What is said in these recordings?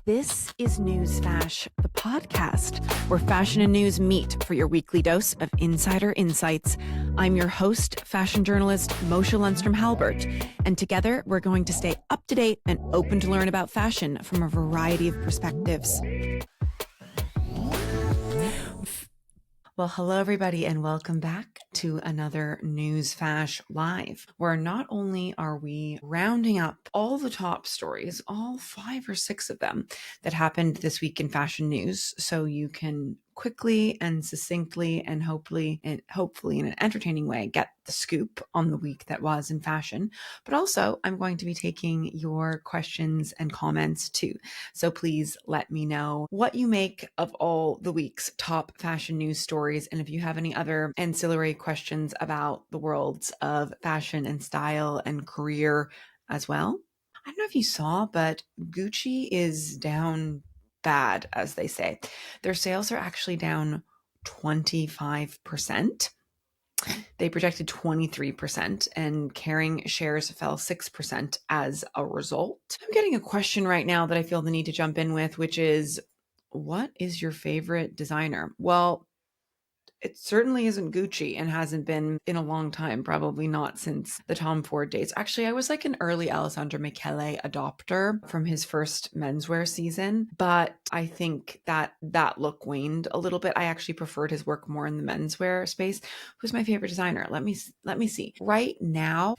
This is News Fash, the podcast where fashion and news meet for your weekly dose of insider insights. I'm your host, fashion journalist Moshe Lundstrom-Halbert, and together we're going to stay up to date and open to learn about fashion from a variety of perspectives. Well, hello, everybody, and welcome back to another News Fash Live, where not only are we rounding up all the top stories, all 5 or 6 of them that happened this week in fashion news, so you can quickly and succinctly and hopefully in an entertaining way get the scoop on the week that was in fashion, but also I'm going to be taking your questions and comments too. So please let me know what you make of all the week's top fashion news stories, and if you have any other ancillary questions about the worlds of fashion and style and career as well. I don't know if you saw, but Gucci is down bad, as they say. Their sales are actually down 25%. They projected 23%, and Kering shares fell 6% as a result. I'm getting a question right now that I feel the need to jump in with, which is, what is your favorite designer? Well, it certainly isn't Gucci and hasn't been in a long time, probably not since the Tom Ford days. Actually, I was like an early Alessandro Michele adopter from his first menswear season, but I think that look waned a little bit. I actually preferred his work more in the menswear space. Who's my favorite designer? Let me see. Right now,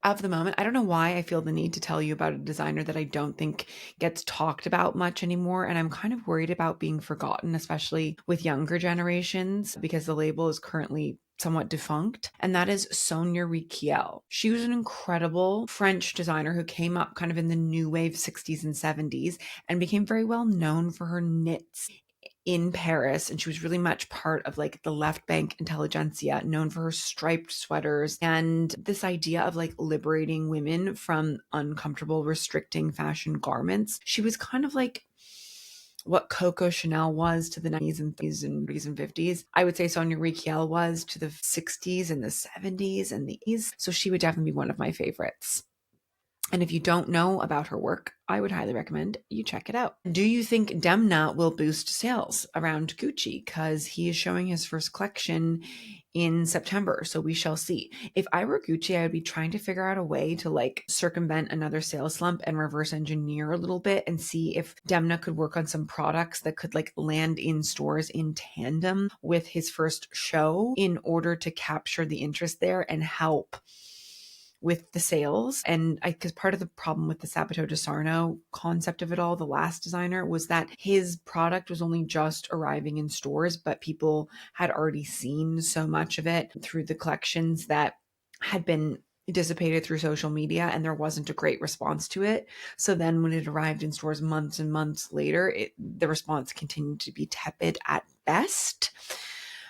of the moment, I don't know why I feel the need to tell you about a designer that I don't think gets talked about much anymore. And I'm kind of worried about being forgotten, especially with younger generations, because the label is currently somewhat defunct. And that is Sonia Rykiel. She was an incredible French designer who came up kind of in the new wave 60s and 70s and became very well known for her knits in Paris, and she was really much part of like the left bank intelligentsia, known for her striped sweaters and this idea of like liberating women from uncomfortable, restricting fashion garments. She was kind of like what Coco Chanel was to the 90s and 30s and 40s and 50s. I would say Sonia Rykiel was to the 60s and the 70s and the 80s. So she would definitely be one of my favorites. And if you don't know about her work, I would highly recommend you check it out. Do you think Demna will boost sales around Gucci? Because he is showing his first collection in September, so we shall see. If I were Gucci, I would be trying to figure out a way to like circumvent another sales slump and reverse engineer a little bit and see if Demna could work on some products that could like land in stores in tandem with his first show in order to capture the interest there and help with the sales. And because part of the problem with the Sabato de Sarno concept of it all, the last designer, was that his product was only just arriving in stores, but people had already seen so much of it through the collections that had been dissipated through social media, and there wasn't a great response to it. So then when it arrived in stores months and months later, the response continued to be tepid at best.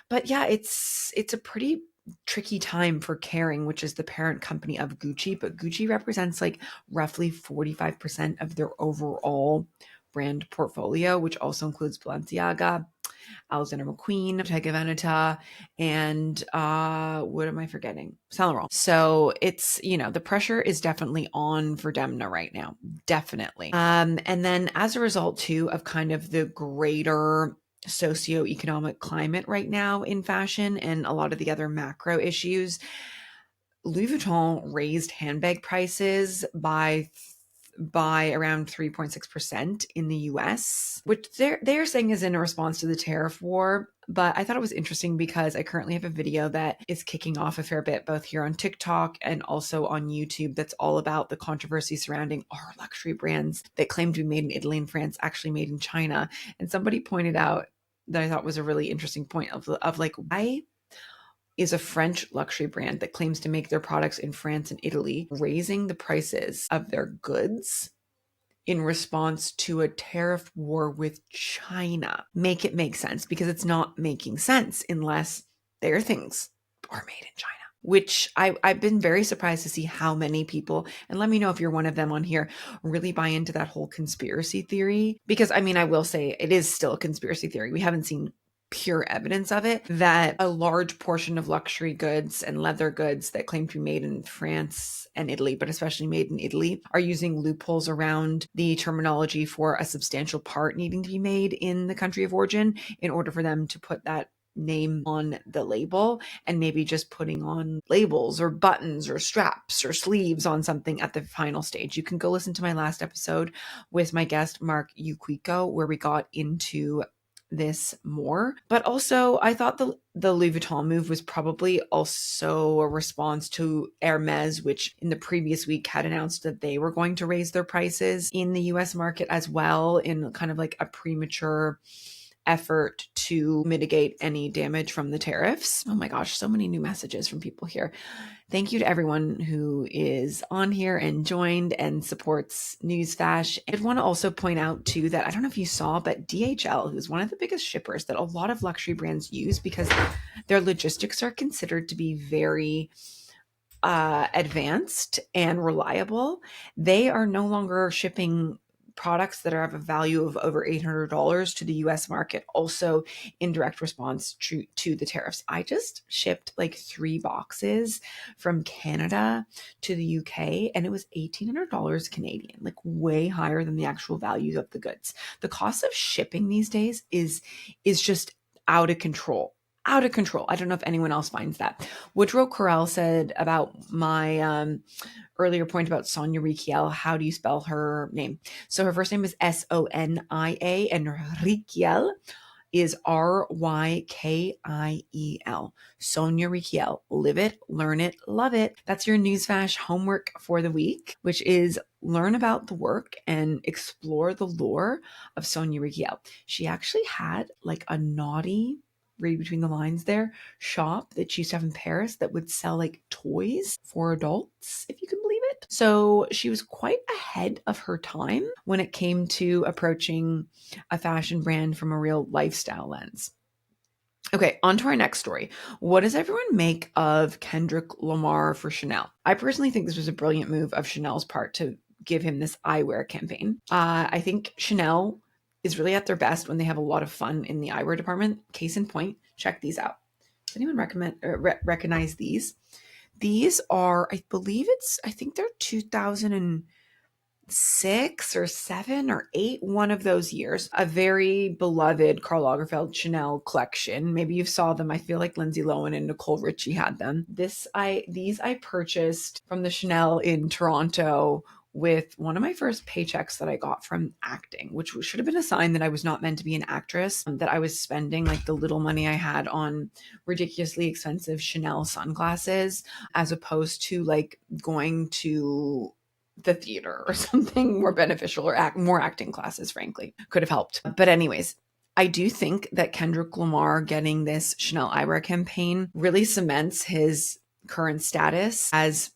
But yeah, it's a pretty tricky time for Kering, which is the parent company of Gucci, but Gucci represents like roughly 45% of their overall brand portfolio, which also includes Balenciaga, Alexander McQueen, Bottega Veneta, and what am I forgetting? Saint Laurent. So it's, the pressure is definitely on for Demna right now. Definitely. And then as a result too of kind of the greater socioeconomic climate right now in fashion and a lot of the other macro issues, Louis Vuitton raised handbag prices by around 3.6% in the US, which they're saying is in response to the tariff war. But I thought it was interesting because I currently have a video that is kicking off a fair bit, both here on TikTok and also on YouTube, that's all about the controversy surrounding our luxury brands that claim to be made in Italy and France, actually made in China. And somebody pointed out that I thought was a really interesting point of like, why is a French luxury brand that claims to make their products in France and Italy raising the prices of their goods in response to a tariff war with China? Make it make sense, because it's not making sense unless their things are made in China, which I've been very surprised to see how many people, and let me know if you're one of them on here, really buy into that whole conspiracy theory. Because I mean, I will say it is still a conspiracy theory. We haven't seen pure evidence of it, that a large portion of luxury goods and leather goods that claim to be made in France and Italy, but especially made in Italy, are using loopholes around the terminology for a substantial part needing to be made in the country of origin in order for them to put that name on the label, and maybe just putting on labels or buttons or straps or sleeves on something at the final stage. You can go listen to my last episode with my guest Mark Uquico, where we got into this more. But also, I thought the Louis Vuitton move was probably also a response to Hermès, which in the previous week had announced that they were going to raise their prices in the US market as well, in kind of like a premature effort to mitigate any damage from the tariffs. Oh my gosh, so many new messages from people here. Thank you to everyone who is on here and joined and supports Newsflash. I'd want to also point out too that I don't know if you saw, but DHL, who's one of the biggest shippers that a lot of luxury brands use because their logistics are considered to be very advanced and reliable, they are no longer shipping products that are of a value of over $800 to the US market, also in direct response to the tariffs. I just shipped like 3 boxes from Canada to the UK and it was $1,800 Canadian, like way higher than the actual values of the goods. The cost of shipping these days is just out of control. Out of control. I don't know if anyone else finds that. Woodrow Corral said about my earlier point about Sonia Rykiel. How do you spell her name? So her first name is Sonia and Rykiel is Rykiel. Sonia Rykiel. Live it, learn it, love it. That's your Newsflash homework for the week, which is learn about the work and explore the lore of Sonia Rykiel. She actually had like a naughty, read between the lines there, shop that she used to have in Paris that would sell like toys for adults, if you can believe it. So she was quite ahead of her time when it came to approaching a fashion brand from a real lifestyle lens. Okay, on to our next story. What does everyone make of Kendrick Lamar for Chanel? I personally think this was a brilliant move of Chanel's part to give him this eyewear campaign. I think Chanel is really at their best when they have a lot of fun in the eyewear department. Case in point, check these out. Does anyone recognize these? These are, I think they're 2006 or 7 or 8, one of those years. A very beloved Karl Lagerfeld Chanel collection. Maybe you saw them. I feel like Lindsay Lohan and Nicole Richie had them. These I purchased from the Chanel in Toronto with one of my first paychecks that I got from acting, which should have been a sign that I was not meant to be an actress, that I was spending like the little money I had on ridiculously expensive Chanel sunglasses, as opposed to like going to the theater or something more beneficial, or more acting classes, frankly, could have helped. But anyways, I do think that Kendrick Lamar getting this Chanel eyewear campaign really cements his current status as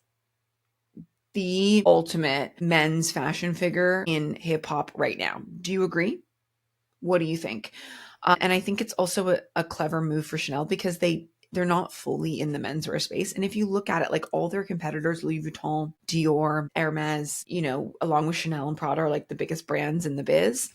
the ultimate men's fashion figure in hip hop right now. Do you agree? What do you think? And I think it's also a clever move for Chanel because they're not fully in the menswear space. And if you look at it, like all their competitors, Louis Vuitton, Dior, Hermès, along with Chanel and Prada are like the biggest brands in the biz.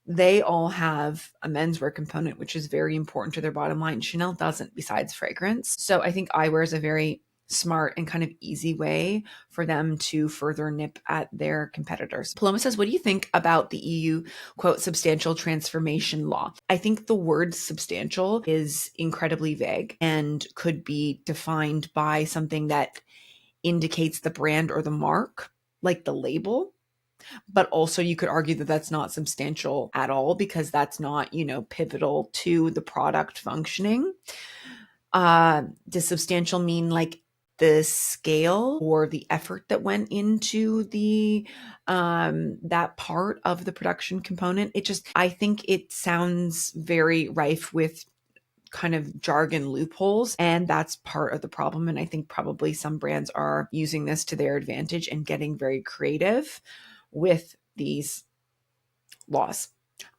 They all have a menswear component, which is very important to their bottom line. Chanel doesn't, besides fragrance. So I think eyewear is a very smart and kind of easy way for them to further nip at their competitors. Paloma says, what do you think about the EU, quote, substantial transformation law? I think the word substantial is incredibly vague and could be defined by something that indicates the brand or the mark, like the label. But also you could argue that that's not substantial at all because that's not, pivotal to the product functioning. Does substantial mean like the scale or the effort that went into the that part of the production component? I think it sounds very rife with kind of jargon loopholes, and that's part of the problem. And I think probably some brands are using this to their advantage and getting very creative with these laws.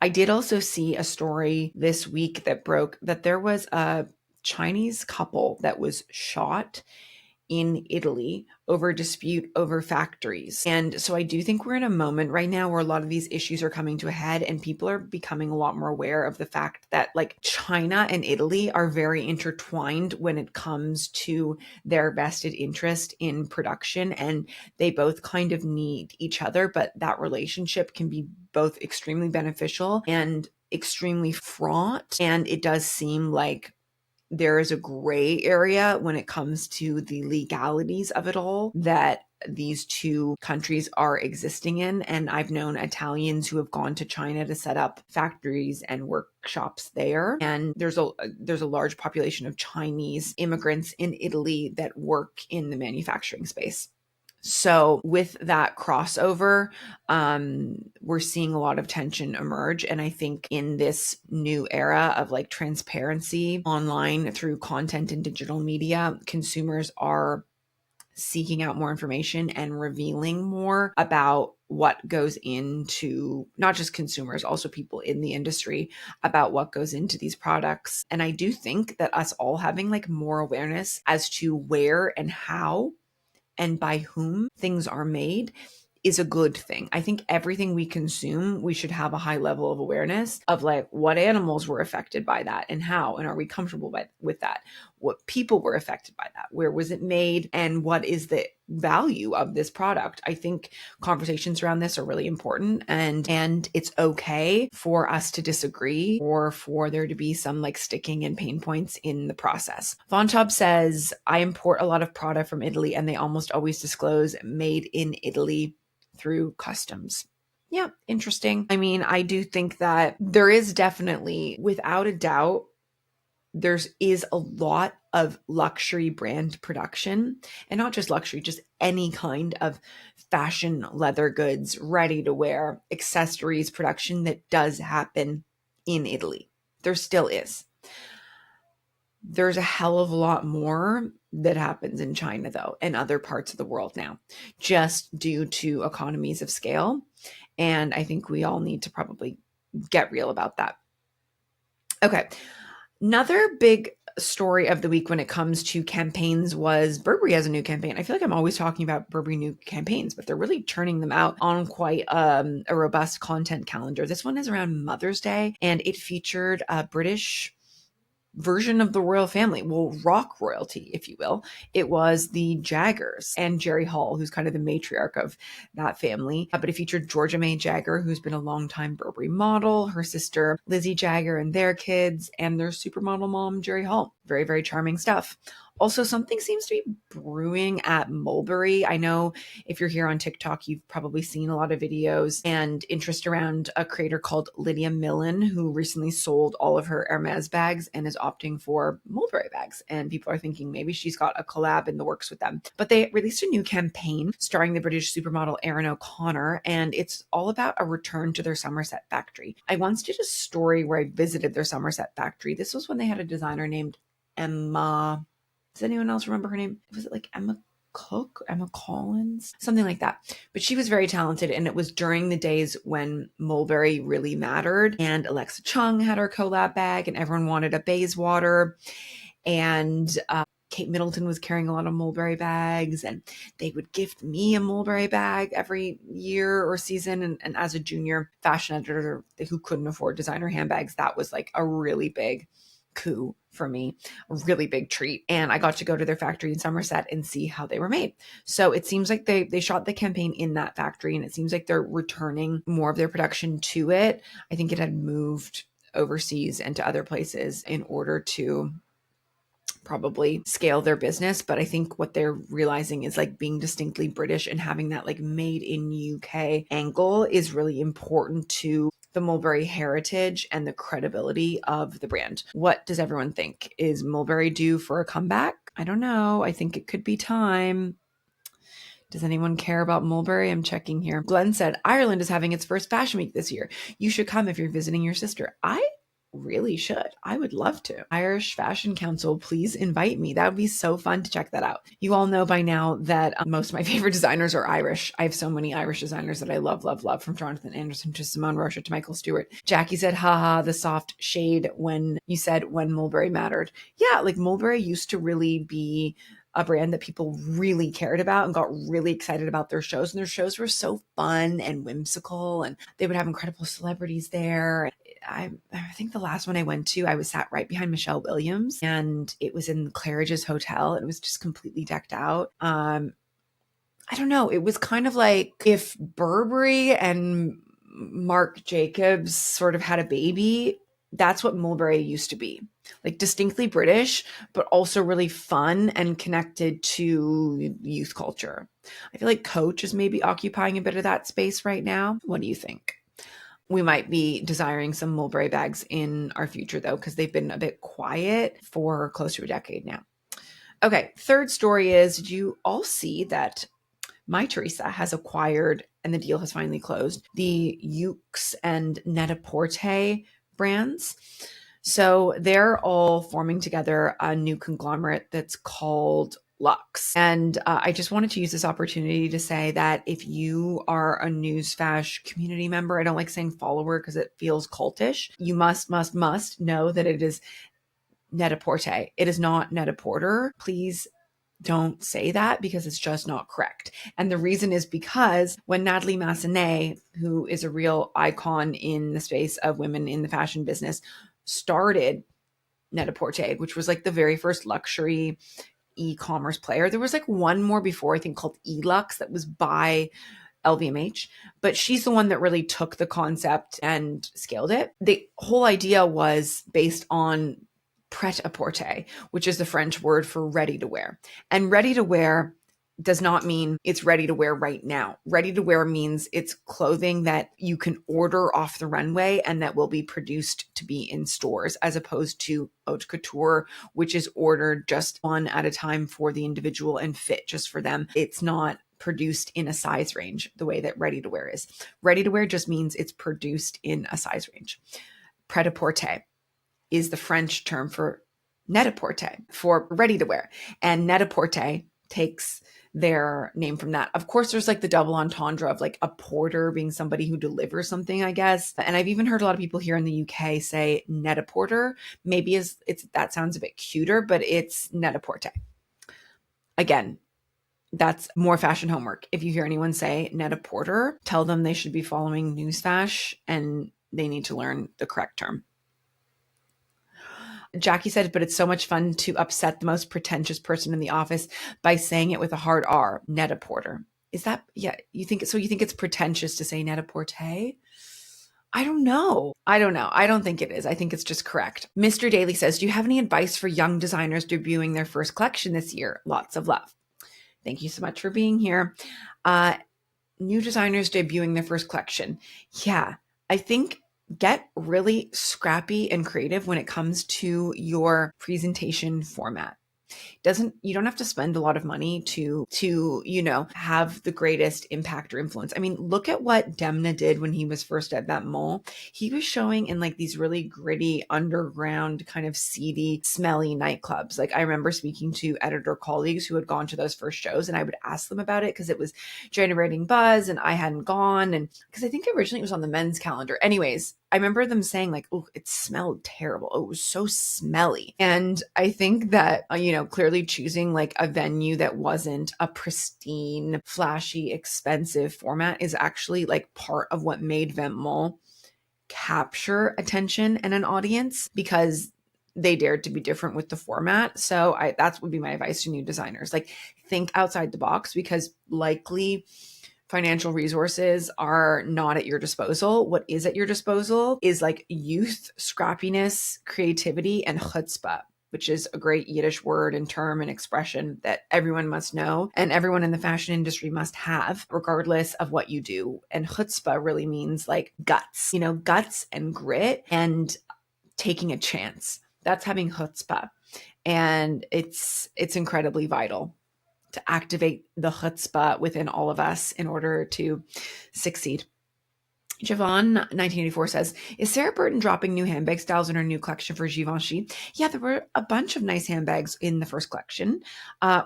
I did also see a story this week that broke that there was a Chinese couple that was shot in Italy over dispute over factories. And so I do think we're in a moment right now where a lot of these issues are coming to a head and people are becoming a lot more aware of the fact that like China and Italy are very intertwined when it comes to their vested interest in production, and they both kind of need each other, but that relationship can be both extremely beneficial and extremely fraught. And it does seem like there is a gray area when it comes to the legalities of it all that these two countries are existing in. And I've known Italians who have gone to China to set up factories and workshops there. And there's a large population of Chinese immigrants in Italy that work in the manufacturing space. So with that crossover, we're seeing a lot of tension emerge. And I think in this new era of like transparency online through content and digital media, consumers are seeking out more information and revealing more about what goes into, not just consumers, also people in the industry, about what goes into these products. And I do think that us all having like more awareness as to where and how and by whom things are made is a good thing. I think everything we consume, we should have a high level of awareness of like what animals were affected by that and how, and are we comfortable with that? What people were affected by that? Where was it made? And what is the value of this product? I think conversations around this are really important, and it's okay for us to disagree or for there to be some like sticking and pain points in the process. Von Taub says, I import a lot of product from Italy and they almost always disclose made in Italy through customs. Yeah, interesting. I mean, I do think that there is definitely, without a doubt, there is a lot of luxury brand production, and not just luxury, just any kind of fashion, leather goods, ready to wear, accessories production that does happen in Italy. There still is. There's a hell of a lot more that happens in China, though, and other parts of the world now, just due to economies of scale. And I think we all need to probably get real about that. Okay. Another big story of the week when it comes to campaigns was Burberry has a new campaign. I feel like I'm always talking about Burberry new campaigns, but they're really churning them out on quite a robust content calendar. This one is around Mother's Day, and it featured a British version of the royal family, well, rock royalty, if you will. It was the Jaggers and Jerry Hall, who's kind of the matriarch of that family. But it featured Georgia May Jagger, who's been a longtime Burberry model, her sister Lizzie Jagger and their kids, and their supermodel mom, Jerry Hall. Very, very charming stuff. Also, something seems to be brewing at Mulberry. I know if you're here on TikTok, you've probably seen a lot of videos and interest around a creator called Lydia Millen, who recently sold all of her Hermès bags and is opting for Mulberry bags. And people are thinking maybe she's got a collab in the works with them. But they released a new campaign starring the British supermodel Erin O'Connor, and it's all about a return to their Somerset factory. I once did a story where I visited their Somerset factory. This was when they had a designer named Emma. Does anyone else remember her name? Was it like Emma Cook, Emma Collins, something like that? But she was very talented, and it was during the days when Mulberry really mattered. And Alexa Chung had her collab bag, and everyone wanted a Bayswater. And Kate Middleton was carrying a lot of Mulberry bags, and they would gift me a Mulberry bag every year or season. And as a junior fashion editor who couldn't afford designer handbags, that was like a really big coup for me, a really big treat. And I got to go to their factory in Somerset and see how they were made. So it seems like they shot the campaign in that factory, and it seems like they're returning more of their production to it. I think it had moved overseas and to other places in order to probably scale their business. But I think what they're realizing is like being distinctly British and having that like made in UK angle is really important to the Mulberry heritage and the credibility of the brand. What does everyone think? Is Mulberry due for a comeback? I don't know. I think it could be time. Does anyone care about Mulberry? I'm checking here. Glenn said, Ireland is having its first fashion week this year. You should come if you're visiting your sister. I really should. I would love to. Irish Fashion Council, please invite me. That would be so fun to check that out. You all know by now that most of my favorite designers are Irish. I have so many Irish designers that I love, love, love, from Jonathan Anderson to Simone Rocha to Michael Stewart. Jackie said, haha, the soft shade when you said when Mulberry mattered. Yeah, like Mulberry used to really be a brand that people really cared about and got really excited about their shows. And their shows were so fun and whimsical, and they would have incredible celebrities there. I think the last one I went to, I was sat right behind Michelle Williams, and it was in Claridge's hotel. It was just completely decked out. I don't know. It was kind of like if Burberry and Marc Jacobs sort of had a baby. That's what Mulberry used to be. Like distinctly British, but also really fun and connected to youth culture. I feel like Coach is maybe occupying a bit of that space right now. What do you think? We might be desiring some Mulberry bags in our future though, because they've been a bit quiet for close to a decade now. Okay, third story is, did you all see that MyTheresa has acquired, and the deal has finally closed, the Vuori and Net-a-Porter brands? So they're all forming together a new conglomerate that's called Luxe. And I just wanted to use this opportunity to say that if you are a Newsflash community member, I don't like saying follower because it feels cultish, you must know that it is Net-a-Porter. It is not Net-a-Porter. Please don't say that because it's just not correct. And the reason is because when Natalie Massenet, who is a real icon in the space of women in the fashion business, started Net-a-Porter, which was like the very first luxury e-commerce player. There was like one more before, I think, called Elux that was by LVMH, but she's the one that really took the concept and scaled it. The whole idea was based on pret-a-porter, which is the French word for ready to wear. And ready to wear does not mean it's ready to wear right now. Ready to wear means it's clothing that you can order off the runway and that will be produced to be in stores, as opposed to haute couture, which is ordered just one at a time for the individual and fit just for them. It's not produced in a size range the way that ready to wear is. Ready to wear just means it's produced in a size range. Pret-a-porter is the French term for Net-a-Porter, for ready to wear. And Net-a-Porter takes their name from that. Of course, there's like the double entendre of like a porter being somebody who delivers something, I guess. And I've even heard a lot of people here in the UK say Net-a-Porter. Maybe it's that sounds a bit cuter, but it's Net-a-Porter. Again, that's more fashion homework. If you hear anyone say Net-a-Porter, tell them they should be following Newsflash and they need to learn the correct term. Jackie said, but it's so much fun to upset the most pretentious person in the office by saying it with a hard R, Net-a-Porter. Is that, yeah, you think, so you think it's pretentious to say Net-a-Porter? I don't know. I don't think it is. I think it's just correct. Mr. Daly says, do you have any advice for young designers debuting their first collection this year? Lots of love. Thank you so much for being here. New designers debuting their first collection. Yeah, I think get really scrappy and creative when it comes to your presentation format. You don't have to spend a lot of money to have the greatest impact or influence. I mean, look at what Demna did when he was first at that mall. He was showing in like these really gritty, underground, kind of seedy, smelly nightclubs. Like I remember speaking to editor colleagues who had gone to those first shows, and I would ask them about it because it was generating buzz and I hadn't gone. And because I think originally it was on the men's calendar. Anyways, I remember them saying like, oh, it smelled terrible. Oh, it was so smelly. And I think that, clearly choosing like a venue that wasn't a pristine, flashy, expensive format is actually like part of what made Vent Mall capture attention and an audience, because they dared to be different with the format. So that would be my advice to new designers. Like think outside the box, because likely financial resources are not at your disposal. What is at your disposal is like youth, scrappiness, creativity, and chutzpah, which is a great Yiddish word and term and expression that everyone must know and everyone in the fashion industry must have, regardless of what you do. And chutzpah really means like guts, guts and grit and taking a chance. That's having chutzpah. And it's incredibly vital to activate the chutzpah within all of us in order to succeed. Javon 1984 says, is Sarah Burton dropping new handbag styles in her new collection for Givenchy? Yeah, there were a bunch of nice handbags in the first collection,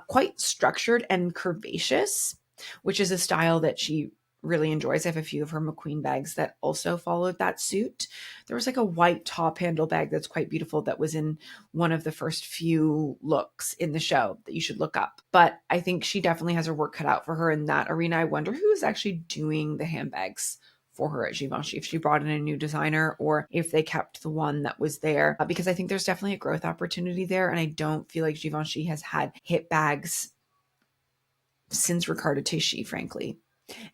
quite structured and curvaceous, which is a style that she really enjoys. I have a few of her McQueen bags that also followed that suit. There was like a white top handle bag that's quite beautiful that was in one of the first few looks in the show that you should look up. But I think she definitely has her work cut out for her in that arena. I wonder who is actually doing the handbags for her at Givenchy, if she brought in a new designer or if they kept the one that was there, because I think there's definitely a growth opportunity there. And I don't feel like Givenchy has had hit bags since Riccardo Tisci, frankly.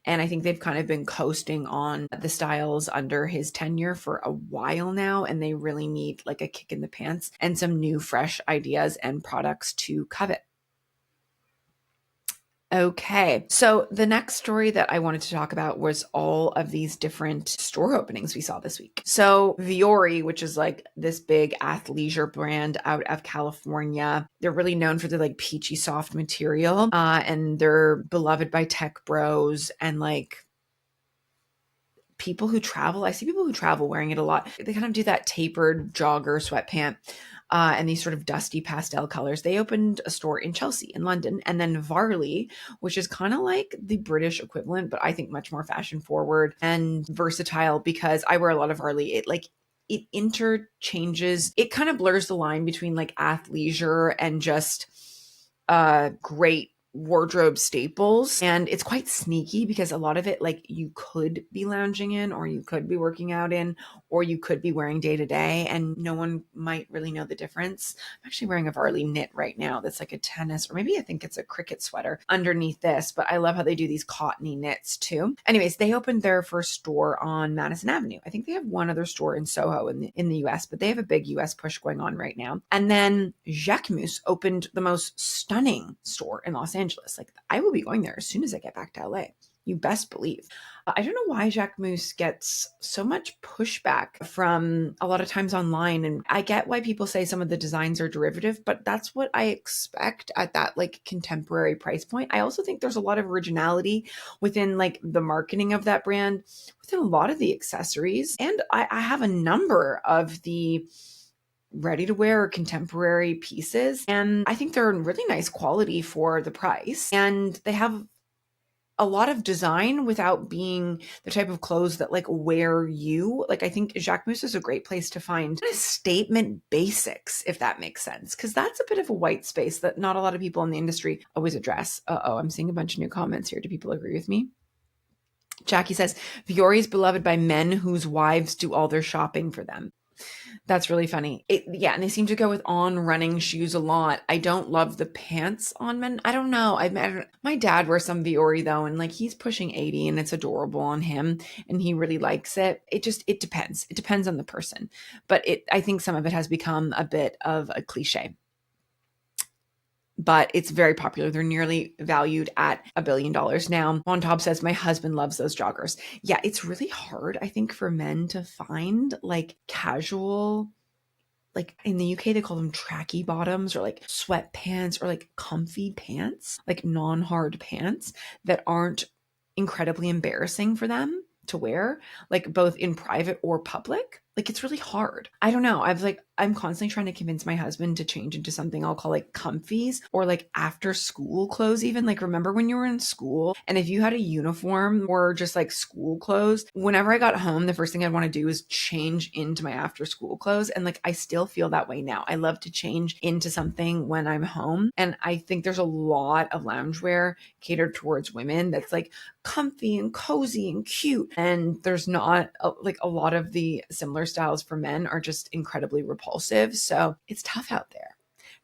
And I think they've kind of been coasting on the styles under his tenure for a while now. And they really need like a kick in the pants and some new, fresh ideas and products to covet. Okay, so the next story that I wanted to talk about was all of these different store openings we saw this week. So Vuori, which is like this big athleisure brand out of California, they're really known for their like peachy soft material, and they're beloved by tech bros and like people who travel. I see people who travel wearing it a lot. They kind of do that tapered jogger sweatpant. And these sort of dusty pastel colors. They opened a store in Chelsea in London, and then Varley, which is kind of like the British equivalent, but I think much more fashion forward and versatile because I wear a lot of Varley. It interchanges, it kind of blurs the line between like athleisure and just great wardrobe staples. And it's quite sneaky because a lot of it, like you could be lounging in, or you could be working out in, or you could be wearing day to day, and no one might really know the difference. I'm actually wearing a Varley knit right now that's like a tennis, or maybe I think it's a cricket sweater underneath this, but I love how they do these cottony knits too. Anyways, they opened their first store on Madison Avenue. I think they have one other store in Soho in the US, but they have a big US push going on right now. And then Jacquemus opened the most stunning store in Los Angeles. Like, I will be going there as soon as I get back to LA. You best believe. I don't know why Jacquemus gets so much pushback from a lot of times online. And I get why people say some of the designs are derivative, but that's what I expect at that like contemporary price point. I also think there's a lot of originality within like the marketing of that brand, within a lot of the accessories. And I have a number of the ready to wear contemporary pieces, and I think they're really nice quality for the price, and they have a lot of design without being the type of clothes that like wear you. Like, I think Jacquemus is a great place to find statement basics, if that makes sense, because that's a bit of a white space that not a lot of people in the industry always address. I'm seeing a bunch of new comments here. Do people agree with me? Jackie says, Vuori is beloved by men whose wives do all their shopping for them. That's really funny. Yeah, and they seem to go with on running shoes a lot. I don't love the pants on men. I don't know. My dad wears some Vuori though, and like he's pushing 80 and it's adorable on him and he really likes it. It depends. It depends on the person. But I think some of it has become a bit of a cliche. But it's very popular. They're nearly valued at $1 billion now. On top says, my husband loves those joggers. Yeah, it's really hard, I think, for men to find like casual, like in the UK, they call them tracky bottoms or like sweatpants or like comfy pants, like non-hard pants that aren't incredibly embarrassing for them to wear, like both in private or public. Like, it's really hard. I don't know. I'm constantly trying to convince my husband to change into something I'll call like comfies or like after school clothes even. Like, remember when you were in school and if you had a uniform or just like school clothes, whenever I got home, the first thing I'd want to do is change into my after school clothes. And like, I still feel that way now. I love to change into something when I'm home. And I think there's a lot of loungewear catered towards women that's like comfy and cozy and cute. And there's not like a lot of the similar styles for men are just incredibly repulsive. So it's tough out there.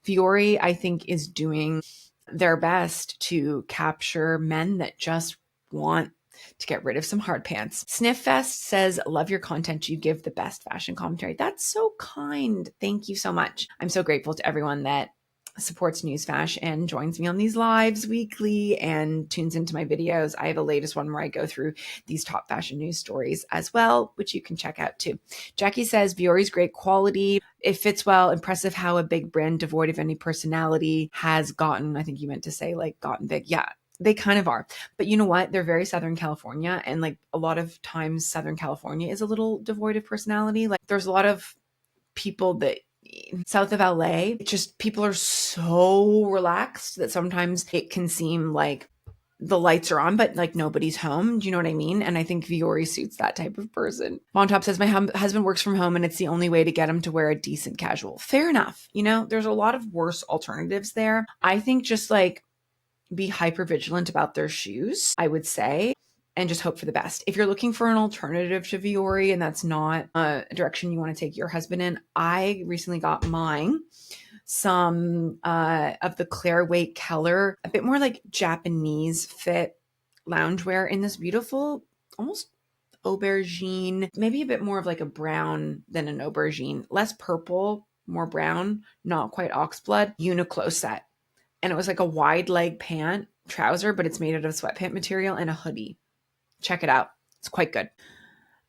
Vuori, I think, is doing their best to capture men that just want to get rid of some hard pants. Sniffest says, love your content. You give the best fashion commentary. That's so kind. Thank you so much. I'm so grateful to everyone that supports Newsfash and joins me on these lives weekly and tunes into my videos. I have a latest one where I go through these top fashion news stories as well, which you can check out too. Jackie says, Vuori's great quality. It fits well. Impressive how a big brand devoid of any personality has gotten, I think you meant to say like gotten big. Yeah, they kind of are. But you know what? They're very Southern California. And like a lot of times Southern California is a little devoid of personality. Like there's a lot of people that south of LA, just people are so relaxed that sometimes it can seem like the lights are on, but like nobody's home. Do you know what I mean? And I think Vuori suits that type of person. Von Top says, my husband works from home and it's the only way to get him to wear a decent casual. Fair enough. You know, there's a lot of worse alternatives there. I think just like be hyper vigilant about their shoes, I would say, and just hope for the best. If you're looking for an alternative to Vuori and that's not a direction you want to take your husband in, I recently got mine some of the Claire Wait Keller, a bit more like Japanese fit loungewear in this beautiful, almost aubergine, maybe a bit more of like a brown than an aubergine, less purple, more brown, not quite oxblood, Uniqlo set. And it was like a wide leg pant trouser, but it's made out of sweatpant material and a hoodie. Check it out. It's quite good.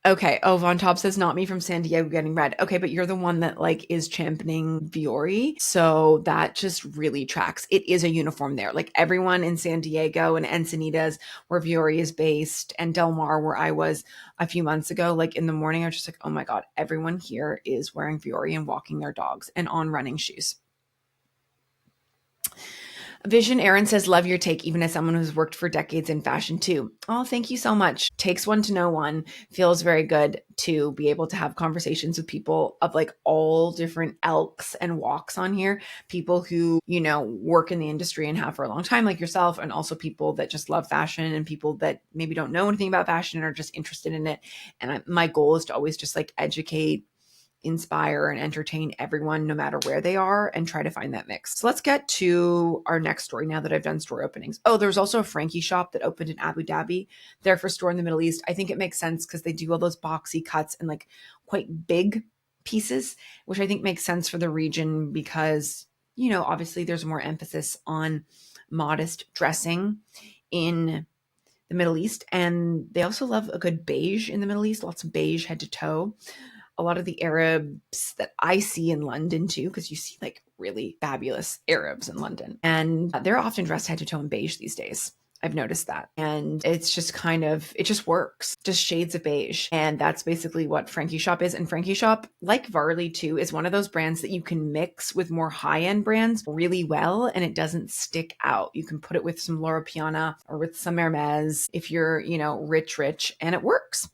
Okay. Oh, Von Top says, not me from San Diego getting red. Okay, but you're the one that like is championing Vuori. So that just really tracks. It is a uniform there. Like everyone in San Diego and Encinitas, where Vuori is based, and Del Mar, where I was a few months ago, like in the morning, I was just like, oh my God, everyone here is wearing Vuori and walking their dogs and on running shoes. Vision Aaron says, love your take, even as someone who's worked for decades in fashion too. Oh, thank you so much. Takes one to know one. Feels very good to be able to have conversations with people of like all different ilks and walks on here. People who, you know, work in the industry and have for a long time, like yourself, and also people that just love fashion and people that maybe don't know anything about fashion and are just interested in it. And my goal is to always just like educate, inspire, and entertain everyone no matter where they are and try to find that mix. So let's get to our next story now that I've done store openings. Oh, there's also a Frankie shop that opened in Abu Dhabi. Their first store in the Middle East. I think it makes sense because they do all those boxy cuts and like quite big pieces, which I think makes sense for the region because, you know, obviously there's more emphasis on modest dressing in the Middle East. And they also love a good beige in the Middle East, lots of beige head to toe. A lot of the Arabs that I see in London too, because you see like really fabulous Arabs in London, and they're often dressed head to toe in beige these days. I've noticed that. And it's just kind of, it just works, just shades of beige. And that's basically what Frankie Shop is. And Frankie Shop, like Varley too, is one of those brands that you can mix with more high-end brands really well, and it doesn't stick out. You can put it with some Loro Piana or with some Hermès if you're, you know, rich, and it works.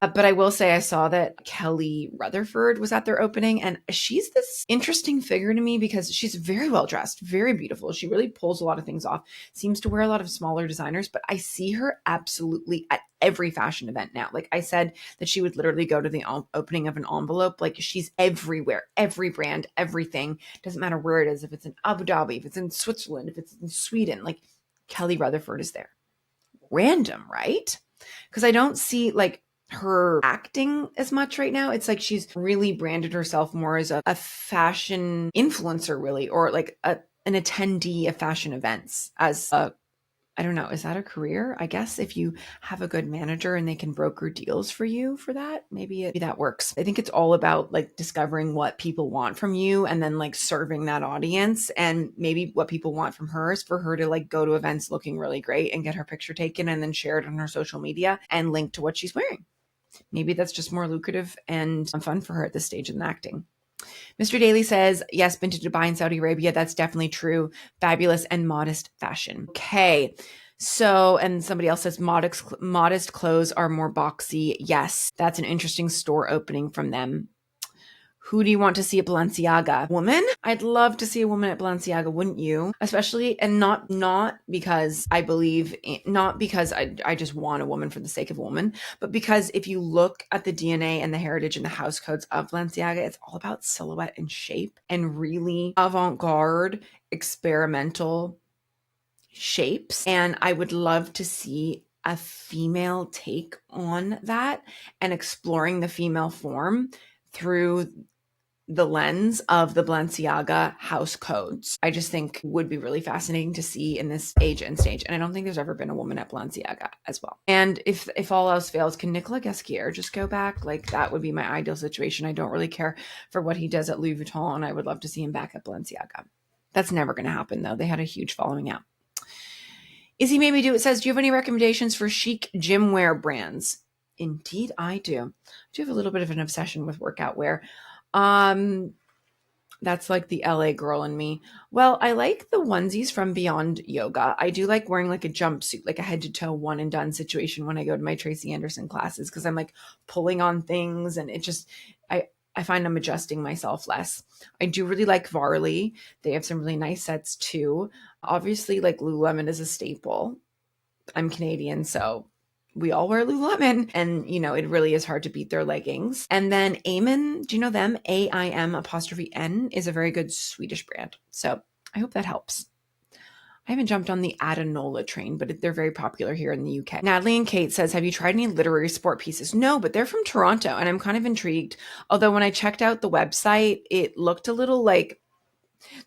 But I will say I saw that Kelly Rutherford was at their opening, and she's this interesting figure to me because she's very well dressed, very beautiful. She really pulls a lot of things off, seems to wear a lot of smaller designers, but I see her absolutely at every fashion event now. Like I said that she would literally go to the opening of an envelope. Like she's everywhere, every brand, everything. Doesn't matter where it is, if it's in Abu Dhabi, if it's in Switzerland, if it's in Sweden, like Kelly Rutherford is there. Random, right? Because I don't see like her acting as much right now. It's like she's really branded herself more as a fashion influencer, really, or like an attendee of fashion events as a, I don't know, is that a career? I guess if you have a good manager and they can broker deals for you for that, maybe that works. I think it's all about like discovering what people want from you and then like serving that audience. And maybe what people want from her is for her to like go to events looking really great and get her picture taken and then share it on her social media and link to what she's wearing. Maybe that's just more lucrative and fun for her at this stage in acting. Mr. Daly says, yes, been to Dubai and Saudi Arabia. That's definitely true. Fabulous and modest fashion. Okay. So, and somebody else says modest clothes are more boxy. Yes, that's an interesting store opening from them. Who do you want to see at Balenciaga? Woman? I'd love to see a woman at Balenciaga, wouldn't you? Especially, and not because I believe, not because I just want a woman for the sake of a woman, but because if you look at the DNA and the heritage and the house codes of Balenciaga, it's all about silhouette and shape and really avant-garde, experimental shapes. And I would love to see a female take on that and exploring the female form through the lens of the Balenciaga house codes. I just think would be really fascinating to see in this age and stage. And I don't think there's ever been a woman at Balenciaga as well. And if all else fails, can Nicolas Ghesquière just go back? Like that would be my ideal situation. I don't really care for what he does at Louis Vuitton, and I would love to see him back at Balenciaga. That's never going to happen though. They had a huge following out. Izzy Maybe Do It says, do you have any recommendations for chic gym wear brands? Indeed, I do. I do have a little bit of an obsession with workout wear. That's like the LA girl in me. Well, I like the onesies from Beyond Yoga. I do like wearing like a jumpsuit, like a head to toe one and done situation when I go to my Tracy Anderson classes, because I'm like pulling on things and it just, I find I'm adjusting myself less. I do really like Varley. They have some really nice sets too. Obviously, like Lululemon is a staple. I'm Canadian, so we all wear Lululemon, and it really is hard to beat their leggings. And then Aim, do you know them? AIM''N is a very good Swedish brand. So I hope that helps. I haven't jumped on the Adanola train, but they're very popular here in the UK. Natalie and Kate says, have you tried any literary sport pieces? No, but they're from Toronto and I'm kind of intrigued. Although when I checked out the website, it looked a little like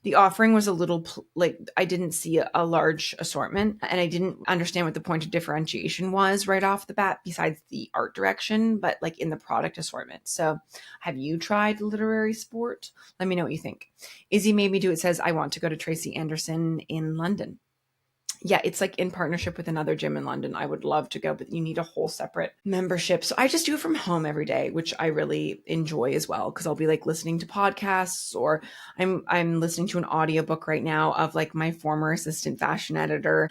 the offering was a little like I didn't see a large assortment, and I didn't understand what the point of differentiation was right off the bat besides the art direction, but like in the product assortment. So have you tried literary sport? Let me know what you think. Izzy Made Me Do It says, I want to go to Tracy Anderson in London. Yeah, it's like in partnership with another gym in London. I would love to go, but you need a whole separate membership. So I just do it from home every day, which I really enjoy as well, because I'll be like listening to podcasts, or I'm listening to an audiobook right now of like my former assistant fashion editor,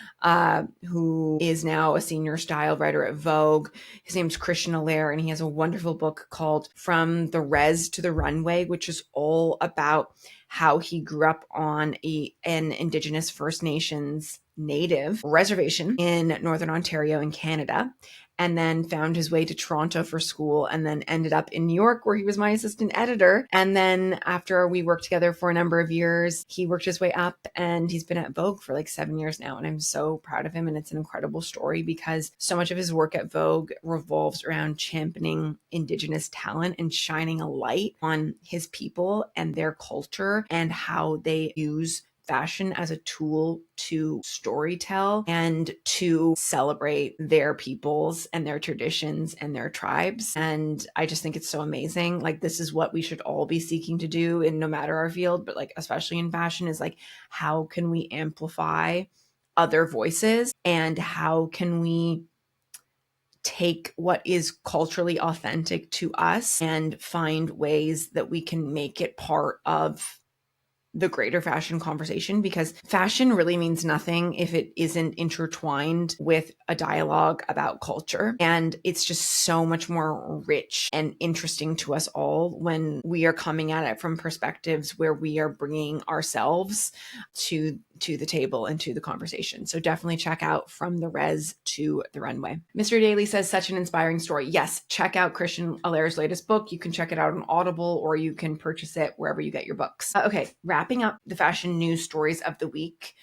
who is now a senior style writer at Vogue. His name's Christian Allaire, and he has a wonderful book called From the Res to the Runway, which is all about how he grew up on an Indigenous First Nations native reservation in Northern Ontario in Canada, and then found his way to Toronto for school, and then ended up in New York where he was my assistant editor. And then after we worked together for a number of years, he worked his way up and he's been at Vogue for like 7 years now. And I'm so proud of him. And it's an incredible story because so much of his work at Vogue revolves around championing Indigenous talent and shining a light on his people and their culture and how they use fashion as a tool to storytell and to celebrate their peoples and their traditions and their tribes. And I just think it's so amazing. Like, this is what we should all be seeking to do in no matter our field, but like especially in fashion, is like, how can we amplify other voices, and how can we take what is culturally authentic to us and find ways that we can make it part of the greater fashion conversation, because fashion really means nothing if it isn't intertwined with a dialogue about culture. And it's just so much more rich and interesting to us all when we are coming at it from perspectives where we are bringing ourselves to the table and to the conversation. So definitely check out From the Res to the Runway. Mr. Daly says, such an inspiring story. Yes, check out Christian Allaire's latest book. You can check it out on Audible, or you can purchase it wherever you get your books. Okay, wrapping up the fashion news stories of the week,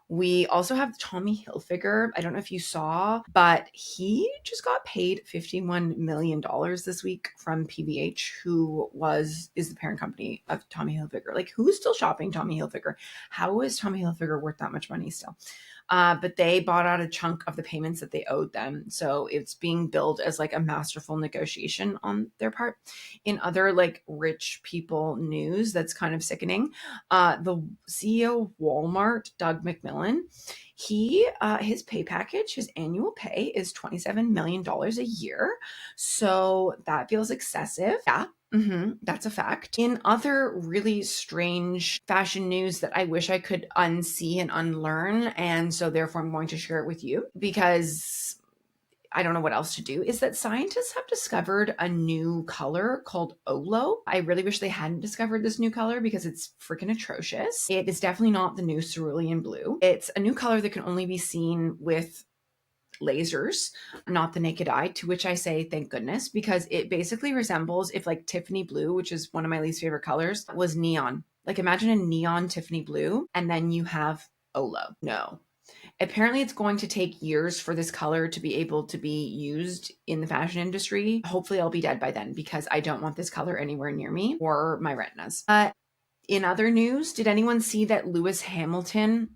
we also have Tommy Hilfiger. I don't know if you saw, but he just got paid $51 million this week from PVH, who is the parent company of Tommy Hilfiger. Like, who's still shopping Tommy Hilfiger? How is Tommy Hilfiger worth that much money still? But they bought out a chunk of the payments that they owed them. So it's being billed as like a masterful negotiation on their part. In other like rich people news that's kind of sickening, the CEO of Walmart, Doug McMillon, his pay package, his annual pay is $27 million a year. So that feels excessive. Yeah. That's a fact. In other really strange fashion news that I wish I could unsee and unlearn, and so therefore I'm going to share it with you because I don't know what else to do, is that scientists have discovered a new color called Olo. I really wish they hadn't discovered this new color because it's freaking atrocious. It is definitely not the new cerulean blue. It's a new color that can only be seen with lasers, not the naked eye, to which I say thank goodness, because it basically resembles if like Tiffany blue, which is one of my least favorite colors, was neon. Like, imagine a neon Tiffany blue and then you have Olo. No. Apparently it's going to take years for this color to be able to be used in the fashion industry. Hopefully I'll be dead by then, because I don't want this color anywhere near me or my retinas. In other news, did anyone see that Lewis Hamilton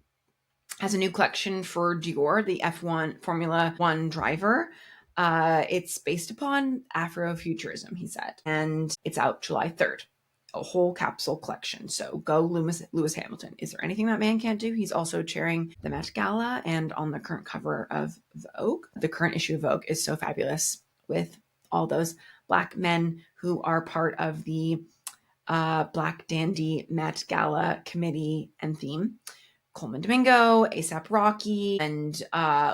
has a new collection for Dior, the F1 Formula One driver? It's based upon Afrofuturism, he said, and it's out July 3rd. A whole capsule collection. So go Lewis Hamilton. Is there anything that man can't do? He's also chairing the Met Gala and on the current cover of Vogue. The current issue of Vogue is so fabulous with all those Black men who are part of the Black Dandy Met Gala committee and theme. Coleman Domingo, A$AP Rocky, and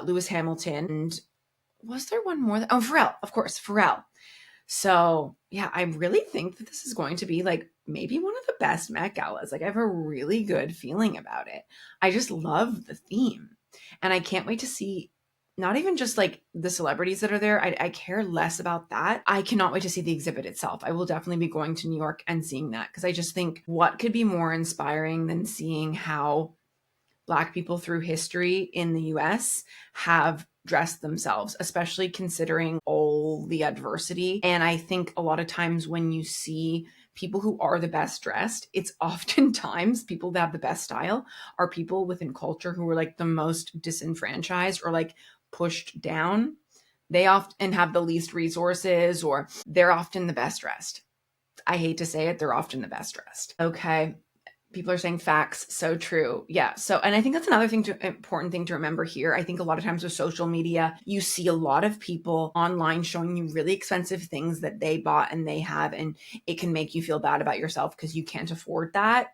Lewis Hamilton. And was there one more? Oh, Pharrell, of course, Pharrell. So yeah, I really think that this is going to be like maybe one of the best Met Galas. Like I have a really good feeling about it. I just love the theme. And I can't wait to see not even just like the celebrities that are there. I care less about that. I cannot wait to see the exhibit itself. I will definitely be going to New York and seeing that because I just think what could be more inspiring than seeing how Black people through history in the US have dressed themselves, especially considering all the adversity. And I think a lot of times when you see people who are the best dressed, it's oftentimes people that have the best style are people within culture who are like the most disenfranchised or like pushed down. They often have the least resources or they're often the best dressed. I hate to say it, they're often the best dressed. Okay. People are saying facts. So true. Yeah. So, and I think that's another important thing to remember here. I think a lot of times with social media, you see a lot of people online showing you really expensive things that they bought and they have, and it can make you feel bad about yourself because you can't afford that.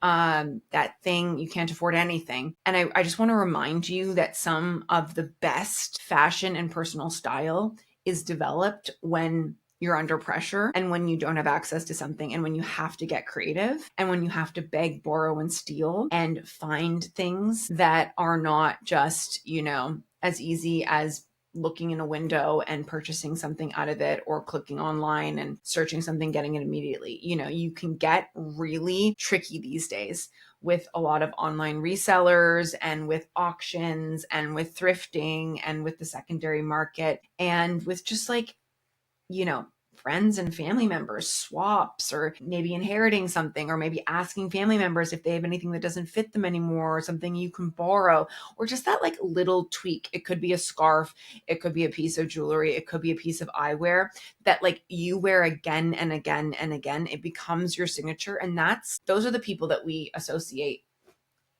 That thing, you can't afford anything. And I just want to remind you that some of the best fashion and personal style is developed when you're under pressure and when you don't have access to something and when you have to get creative and when you have to beg, borrow, and steal and find things that are not just, as easy as looking in a window and purchasing something out of it or clicking online and searching something, getting it immediately. You can get really tricky these days with a lot of online resellers and with auctions and with thrifting and with the secondary market and with just like, friends and family members swaps or maybe inheriting something or maybe asking family members if they have anything that doesn't fit them anymore or something you can borrow or just that like little tweak. It could be a scarf. It could be a piece of jewelry. It could be a piece of eyewear that like you wear again and again and again. It becomes your signature. And those are the people that we associate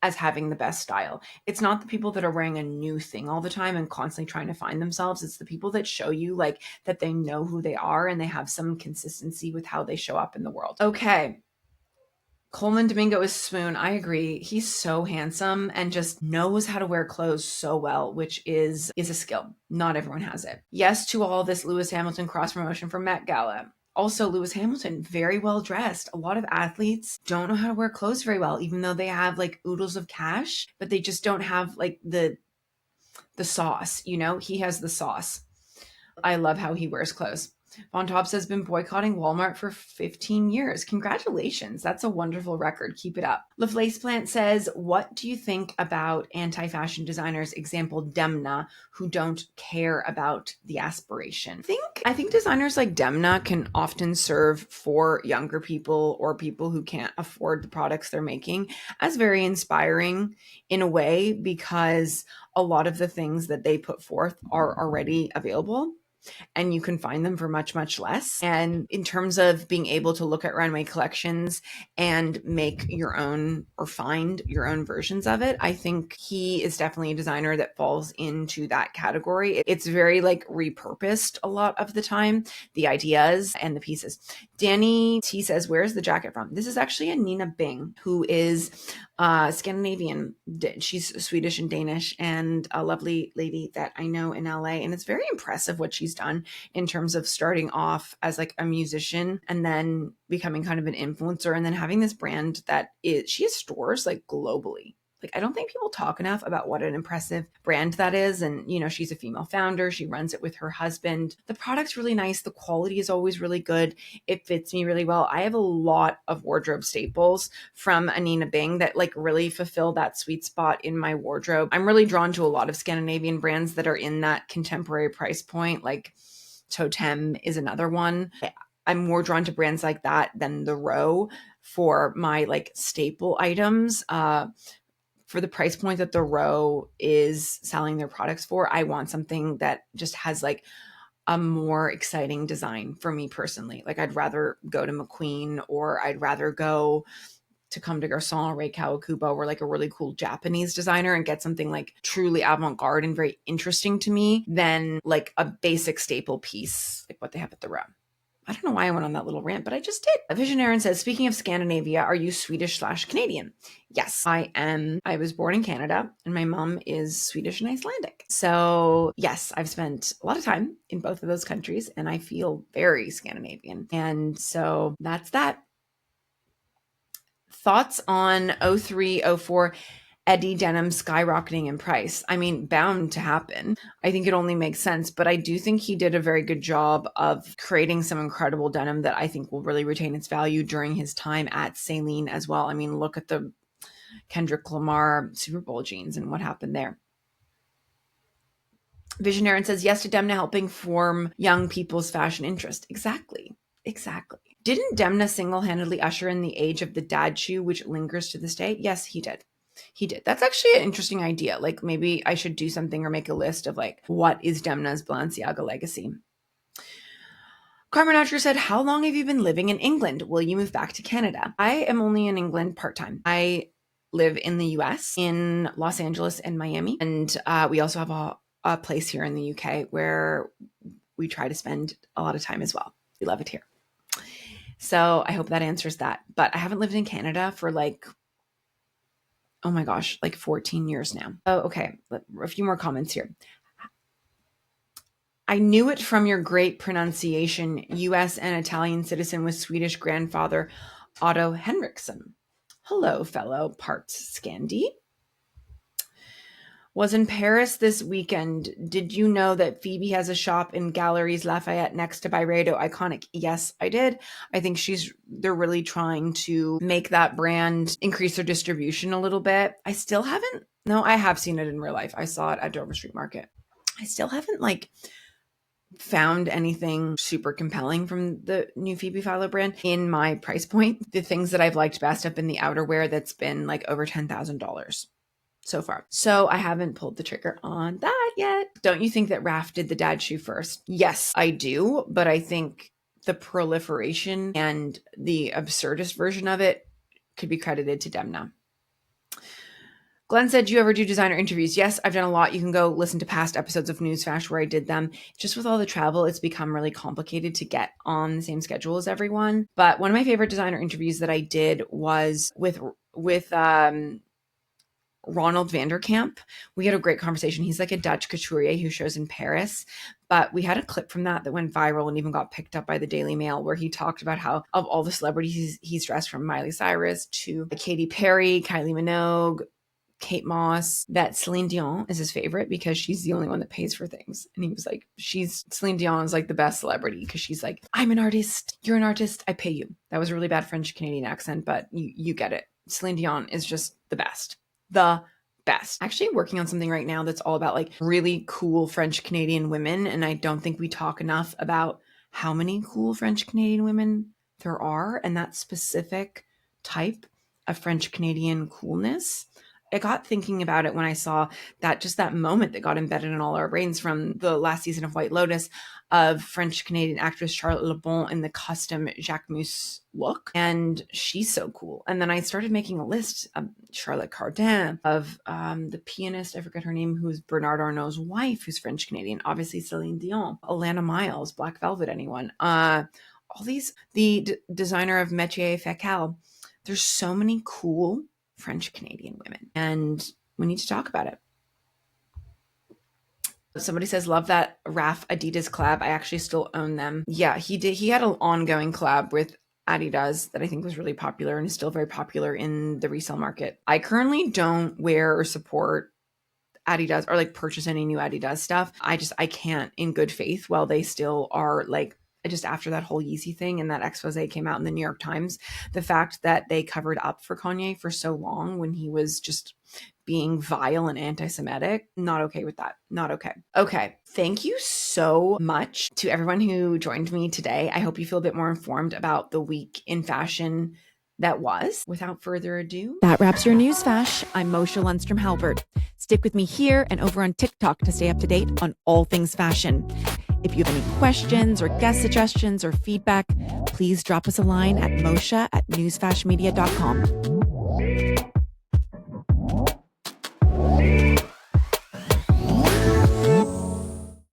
as having the best style. It's not the people that are wearing a new thing all the time and constantly trying to find themselves. It's the people that show you like that they know who they are and they have some consistency with how they show up in the world. Okay. Coleman Domingo is swoon. I agree. He's so handsome and just knows how to wear clothes so well, which is a skill. Not everyone has it. Yes to all this Lewis Hamilton cross promotion from Met Gala. Also, Lewis Hamilton, very well dressed. A lot of athletes don't know how to wear clothes very well, even though they have like oodles of cash, but they just don't have like the sauce, He has the sauce. I love how he wears clothes. Von Tops has been boycotting Walmart for 15 years. Congratulations. That's a wonderful record. Keep it up. LaFlace Plant says, what do you think about anti-fashion designers, example Demna, who don't care about the aspiration? I think designers like Demna can often serve for younger people or people who can't afford the products they're making as very inspiring in a way because a lot of the things that they put forth are already available and you can find them for much, much less. And in terms of being able to look at runway collections and make your own or find your own versions of it, I think he is definitely a designer that falls into that category. It's very like repurposed a lot of the time, the ideas and the pieces. Danny T says, where's the jacket from? This is actually a Nina Bing, who is Scandinavian. She's Swedish and Danish and a lovely lady that I know in LA. And it's very impressive what she's done in terms of starting off as like a musician and then becoming kind of an influencer and then having this brand she has stores like globally. Like, I don't think people talk enough about what an impressive brand that is. And, she's a female founder. She runs it with her husband. The product's really nice. The quality is always really good. It fits me really well. I have a lot of wardrobe staples from Nina Bing that like really fulfill that sweet spot in my wardrobe. I'm really drawn to a lot of Scandinavian brands that are in that contemporary price point. Like Totem is another one. I'm more drawn to brands like that than the Row for my like staple items. For the price point that the Row is selling their products for, I want something that just has like a more exciting design for me personally. Like I'd rather go to McQueen or I'd rather go to Comme des Garçons or Rei Kawakubo or like a really cool Japanese designer and get something like truly avant-garde and very interesting to me than like a basic staple piece like what they have at the Row. I don't know why I went on that little rant, but I just did. Vision Aaron says, speaking of Scandinavia, are you Swedish/Canadian? Yes, I am. I was born in Canada and my mom is Swedish and Icelandic. So yes, I've spent a lot of time in both of those countries and I feel very Scandinavian. And so that's that. Thoughts on 03, 04 Eddie denim skyrocketing in price? I mean, bound to happen. I think it only makes sense, but I do think he did a very good job of creating some incredible denim that I think will really retain its value during his time at Celine as well. I mean, look at the Kendrick Lamar Super Bowl jeans and what happened there. Visionary says, yes to Demna helping form young people's fashion interest. Exactly. Didn't Demna single-handedly usher in the age of the dad shoe, which lingers to this day? Yes, he did. That's actually an interesting idea. Like maybe I should do something or make a list of like, what is Demna's Balenciaga legacy? Carmen Archer said, how long have you been living in England? Will you move back to Canada? I am only in England part-time. I live in the US, in Los Angeles and Miami. And we also have a place here in the UK where we try to spend a lot of time as well. We love it here. So I hope that answers that. But I haven't lived in Canada for like, oh my gosh, like 14 years now. Oh, okay. A few more comments here. I knew it from your great pronunciation. US and Italian citizen with Swedish grandfather, Otto Henriksson. Hello, fellow part Scandi. Was in Paris this weekend. Did you know that Phoebe has a shop in Galeries Lafayette next to Byredo? Iconic. Yes, I did. I think they're really trying to make that brand increase their distribution a little bit. I have seen it in real life. I saw it at Dover Street Market. I still haven't found anything super compelling from the new Phoebe Philo brand in my price point. The things that I've liked best have been the outerwear that's been like over $10,000. So far. So I haven't pulled the trigger on that yet. Don't you think that Raf did the dad shoe first? Yes, I do. But I think the proliferation and the absurdist version of it could be credited to Demna. Glenn said, do you ever do designer interviews? Yes, I've done a lot. You can go listen to past episodes of Newsflash where I did them. Just with all the travel, it's become really complicated to get on the same schedule as everyone. But one of my favorite designer interviews that I did was with Ronald Vanderkamp. We had a great conversation. He's like a Dutch couturier who shows in Paris, but we had a clip from that went viral and even got picked up by the Daily Mail where he talked about how of all the celebrities he's dressed, from Miley Cyrus to Katy Perry, Kylie Minogue, Kate Moss, that Celine Dion is his favorite because she's the only one that pays for things. And he was like, Celine Dion is like the best celebrity because she's like, I'm an artist, you're an artist, I pay you. That was a really bad French Canadian accent, but you get it. Celine Dion is just the best. The best. Actually working on something right now that's all about like really cool French Canadian women. And I don't think we talk enough about how many cool French Canadian women there are and that specific type of French Canadian coolness. I got thinking about it when I saw that moment that got embedded in all our brains from the last season of White Lotus of French Canadian actress Charlotte Le Bon in the custom Jacquemus look. And she's so cool. And then I started making a list of Charlotte Cardin, of the pianist, I forget her name, who's Bernard Arnault's wife, who's French Canadian, obviously Celine Dion, Alana Miles, Black Velvet, anyone. All these, the designer of Métier Fécal. There's so many cool French Canadian women, and we need to talk about it. Somebody says, love that Raf Adidas collab. I actually still own them. Yeah, he did. He had an ongoing collab with Adidas that I think was really popular and is still very popular in the resale market. I currently don't wear or support Adidas or like purchase any new Adidas stuff. I can't in good faith while they still are like, just after that whole Yeezy thing and that expose came out in the New York Times, the fact that they covered up for Kanye for so long when he was just being vile and anti-Semitic, not okay with that. Not okay. Okay. Thank you so much to everyone who joined me today. I hope you feel a bit more informed about the week in fashion that was. Without further ado, that wraps your news fash. I'm Moshe Lundstrom Halbert. Stick with me here and over on TikTok to stay up to date on all things fashion. If you have any questions or guest suggestions or feedback, please drop us a line at moshe@newsfashmedia.com.